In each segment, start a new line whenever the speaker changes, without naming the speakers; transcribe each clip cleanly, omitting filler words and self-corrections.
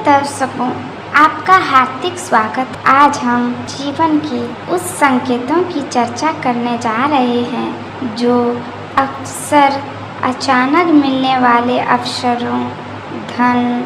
दर्शकों, आपका हार्दिक स्वागत। आज हम जीवन के उस संकेतों की चर्चा करने जा रहे हैं जो अक्सर अचानक मिलने वाले अवसरों, धन,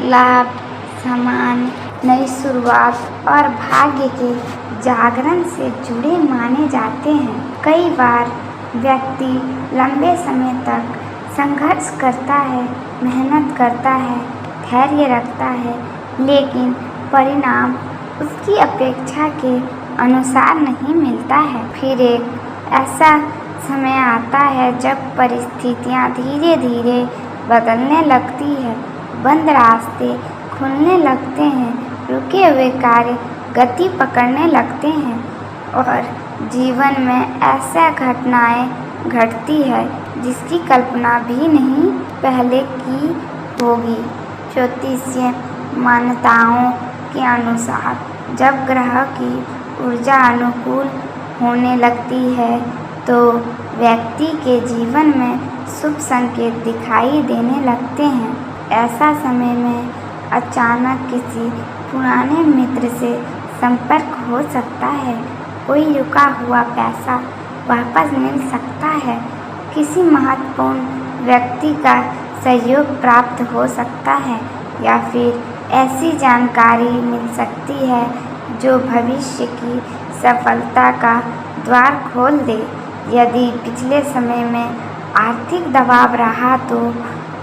लाभ, सम्मान, नई शुरुआत और भाग्य के जागरण से जुड़े माने जाते हैं। कई बार व्यक्ति लंबे समय तक संघर्ष करता है, मेहनत करता है, धैर्य रखता है, लेकिन परिणाम उसकी अपेक्षा के अनुसार नहीं मिलता है। फिर एक ऐसा समय आता है जब परिस्थितियाँ धीरे धीरे बदलने लगती है, बंद रास्ते खुलने लगते हैं, रुके हुए कार्य गति पकड़ने लगते हैं और जीवन में ऐसा घटनाएं घटती है जिसकी कल्पना भी नहीं पहले की होगी। ज्योतिषीय मान्यताओं के अनुसार जब ग्रह की ऊर्जा अनुकूल होने लगती है तो व्यक्ति के जीवन में शुभ संकेत दिखाई देने लगते हैं। ऐसा समय में अचानक किसी पुराने मित्र से संपर्क हो सकता है, कोई रुका हुआ पैसा वापस मिल सकता है, किसी महत्वपूर्ण व्यक्ति का सहयोग प्राप्त हो सकता है या फिर ऐसी जानकारी मिल सकती है जो भविष्य की सफलता का द्वार खोल दे। यदि पिछले समय में आर्थिक दबाव रहा तो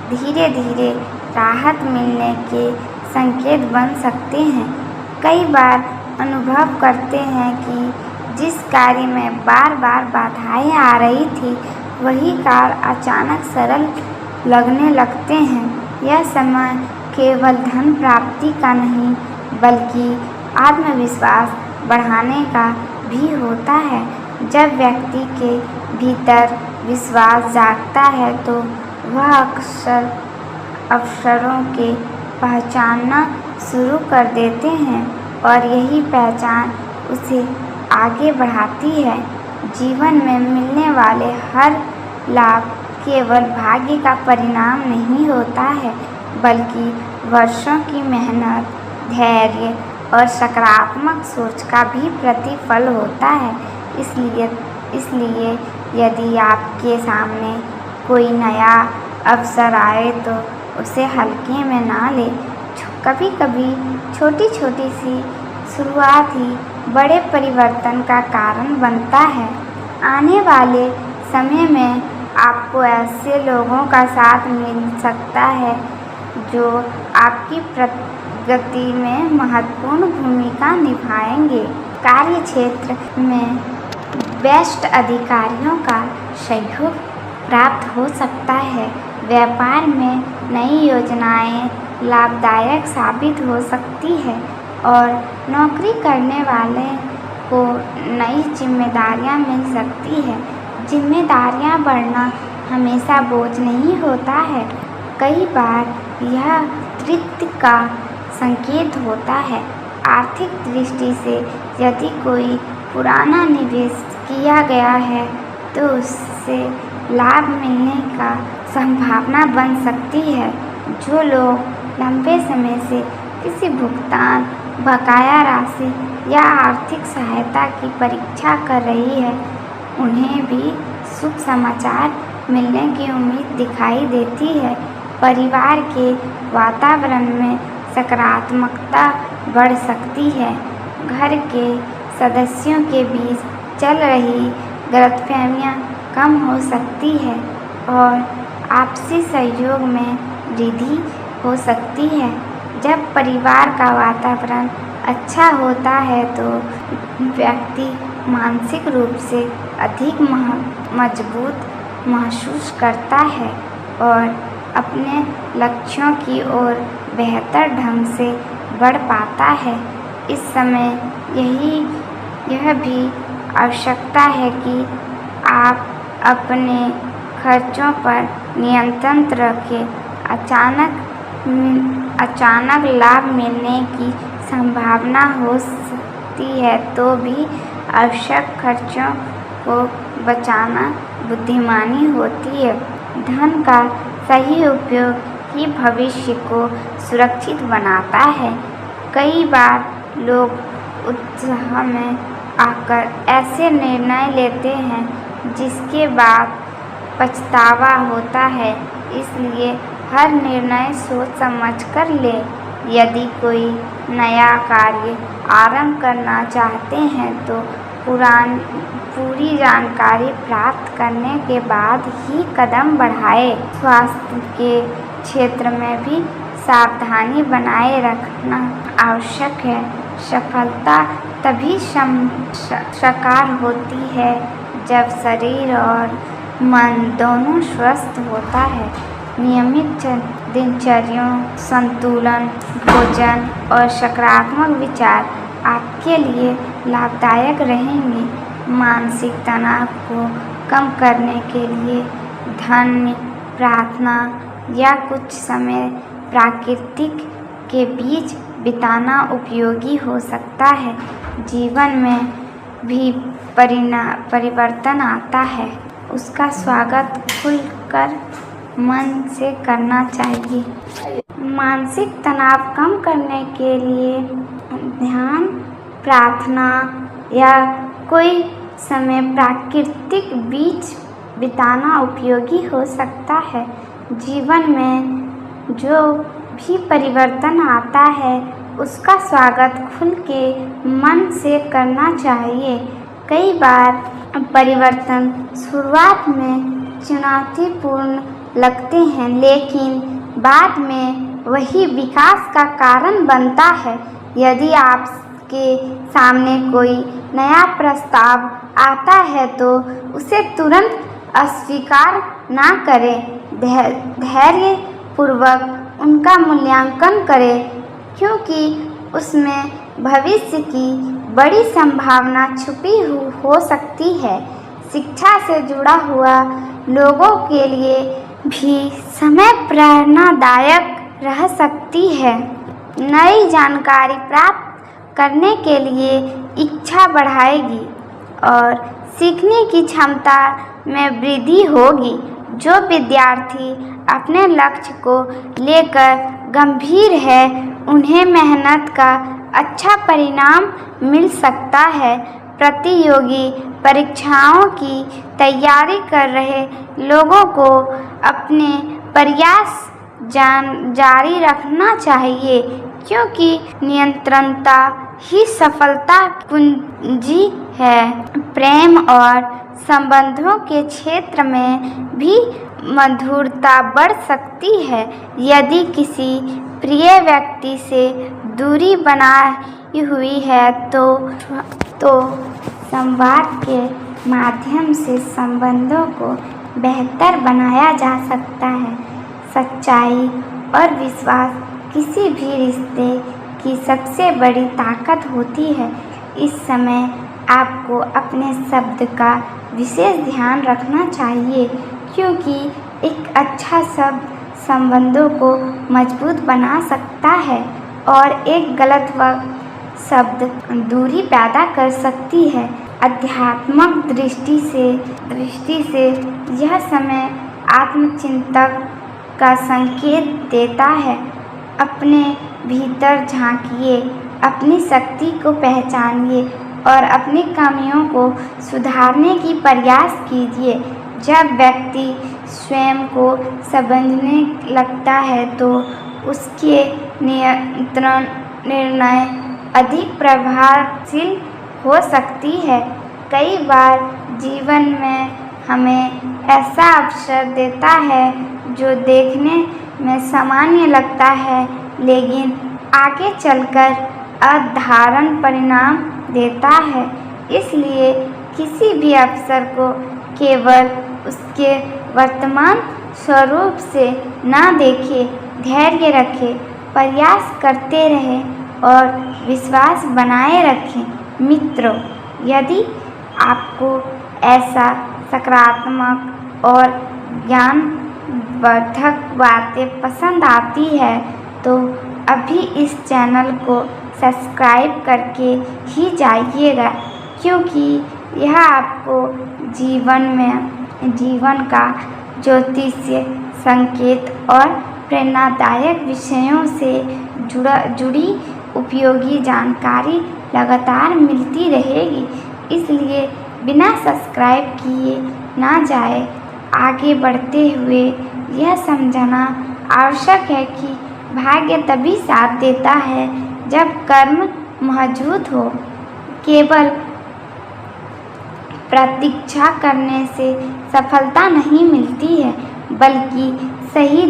धीरे धीरे राहत मिलने के संकेत बन सकते हैं। कई बार अनुभव करते हैं कि जिस कार्य में बार बार बाधाएं आ रही थी वही कार्य अचानक सरल लगने लगते हैं। यह समय केवल धन प्राप्ति का नहीं बल्कि आत्मविश्वास बढ़ाने का भी होता है। जब व्यक्ति के भीतर विश्वास जागता है तो वह अक्सर अवसरों के पहचानना शुरू कर देते हैं और यही पहचान उसे आगे बढ़ाती है। जीवन में मिलने वाले हर लाभ केवल भाग्य का परिणाम नहीं होता है बल्कि वर्षों की मेहनत, धैर्य और सकारात्मक सोच का भी प्रतिफल होता है। इसलिए यदि आपके सामने कोई नया अवसर आए तो उसे हल्के में ना ले। कभी कभी छोटी छोटी सी शुरुआत ही बड़े परिवर्तन का कारण बनता है। आने वाले समय में आपको ऐसे लोगों का साथ मिल सकता है जो आपकी प्रगति में महत्वपूर्ण भूमिका निभाएंगे। कार्य क्षेत्र में वरिष्ठ अधिकारियों का सहयोग प्राप्त हो सकता है। व्यापार में नई योजनाएं लाभदायक साबित हो सकती है और नौकरी करने वाले को नई जिम्मेदारियां मिल सकती है। जिम्मेदारियां बढ़ना हमेशा बोझ नहीं होता है, कई बार यह तृप्ति का संकेत होता है। आर्थिक दृष्टि से यदि कोई पुराना निवेश किया गया है तो उससे लाभ मिलने का संभावना बन सकती है। जो लोग लंबे समय से किसी भुगतान, बकाया राशि या आर्थिक सहायता की प्रतीक्षा कर रही है उन्हें भी शुभ समाचार मिलने की उम्मीद दिखाई देती है। परिवार के वातावरण में सकारात्मकता बढ़ सकती है। घर के सदस्यों के बीच चल रही गलतफहमियां कम हो सकती है और आपसी सहयोग में वृद्धि हो सकती है। जब परिवार का वातावरण अच्छा होता है तो व्यक्ति मानसिक रूप से अधिक मजबूत महसूस करता है और अपने लक्ष्यों की ओर बेहतर ढंग से बढ़ पाता है। इस समय यह भी आवश्यकता है कि आप अपने खर्चों पर नियंत्रण रखें। अचानक लाभ मिलने की संभावना हो सकती है तो भी आवश्यक खर्चों को बचाना बुद्धिमानी होती है। धन का सही उपयोग ही भविष्य को सुरक्षित बनाता है। कई बार लोग उत्साह में आकर ऐसे निर्णय लेते हैं जिसके बाद पछतावा होता है, इसलिए हर निर्णय सोच समझ कर ले। यदि कोई नया कार्य आरंभ करना चाहते हैं तो पूरी जानकारी प्राप्त करने के बाद ही कदम बढ़ाएं। स्वास्थ्य के क्षेत्र में भी सावधानी बनाए रखना आवश्यक है। सफलता तभी साकार होती है जब शरीर और मन दोनों स्वस्थ होता है। नियमित दिनचर्या, संतुलन, भोजन और सकारात्मक विचार आपके लिए लाभदायक रहेंगे। मानसिक तनाव को कम करने के लिए ध्यान, प्रार्थना या कुछ समय प्रकृति के बीच बिताना उपयोगी हो सकता है। जीवन में भी परिवर्तन आता है, उसका स्वागत खुलकर मन से करना चाहिए। मानसिक तनाव कम करने के लिए ध्यान, प्रार्थना या कोई समय प्राकृतिक बीच बिताना उपयोगी हो सकता है। जीवन में जो भी परिवर्तन आता है उसका स्वागत खुल के मन से करना चाहिए। कई बार परिवर्तन शुरुआत में चुनौतीपूर्ण लगते हैं, लेकिन बाद में वही विकास का कारण बनता है। यदि आपके सामने कोई नया प्रस्ताव आता है तो उसे तुरंत अस्वीकार ना करें। धैर्यपूर्वक उनका मूल्यांकन करें, क्योंकि उसमें भविष्य की बड़ी संभावना छुपी हो सकती है। शिक्षा से जुड़ा हुआ लोगों के लिए भी समय प्रेरणादायक रह सकती है। नई जानकारी प्राप्त करने के लिए इच्छा बढ़ाएगी और सीखने की क्षमता में वृद्धि होगी। जो विद्यार्थी अपने लक्ष्य को लेकर गंभीर है, उन्हें मेहनत का अच्छा परिणाम मिल सकता है। प्रतियोगी परीक्षाओं की तैयारी कर रहे लोगों को अपने प्रयास जारी रखना चाहिए, क्योंकि निरंतरता ही सफलता कुंजी है। प्रेम और संबंधों के क्षेत्र में भी मधुरता बढ़ सकती है। यदि किसी प्रिय व्यक्ति से दूरी बनाई हुई है तो संवाद के माध्यम से संबंधों को बेहतर बनाया जा सकता है। सच्चाई और विश्वास किसी भी रिश्ते की सबसे बड़ी ताकत होती है। इस समय आपको अपने शब्द का विशेष ध्यान रखना चाहिए, क्योंकि एक अच्छा शब्द संबंधों को मजबूत बना सकता है और एक गलत शब्द दूरी पैदा कर सकती है। आध्यात्मिक दृष्टि से यह समय आत्मचिंतन का संकेत देता है। अपने भीतर झांकिए, अपनी शक्ति को पहचानिए और अपनी कमियों को सुधारने की प्रयास कीजिए। जब व्यक्ति स्वयं को समझने लगता है तो उसके निर्णय अधिक प्रभावशील हो सकती है। कई बार जीवन में हमें ऐसा अवसर देता है जो देखने में सामान्य लगता है, लेकिन आगे चलकर असाधारण परिणाम देता है। इसलिए किसी भी अवसर को केवल उसके वर्तमान स्वरूप से न देखें, धैर्य रखें, प्रयास करते रहें और विश्वास बनाए रखें। मित्रों, यदि आपको ऐसा सकारात्मक और ज्ञानवर्धक बातें पसंद आती है तो अभी इस चैनल को सब्सक्राइब करके ही जाइएगा, क्योंकि यह आपको जीवन का ज्योतिषीय संकेत और प्रेरणादायक विषयों से जुड़ी उपयोगी जानकारी लगातार मिलती रहेगी, इसलिए बिना सब्सक्राइब किए ना जाए। आगे बढ़ते हुए यह समझना आवश्यक है कि भाग्य तभी साथ देता है जब कर्म मौजूद हो। केवल प्रतीक्षा करने से सफलता नहीं मिलती है, बल्कि सही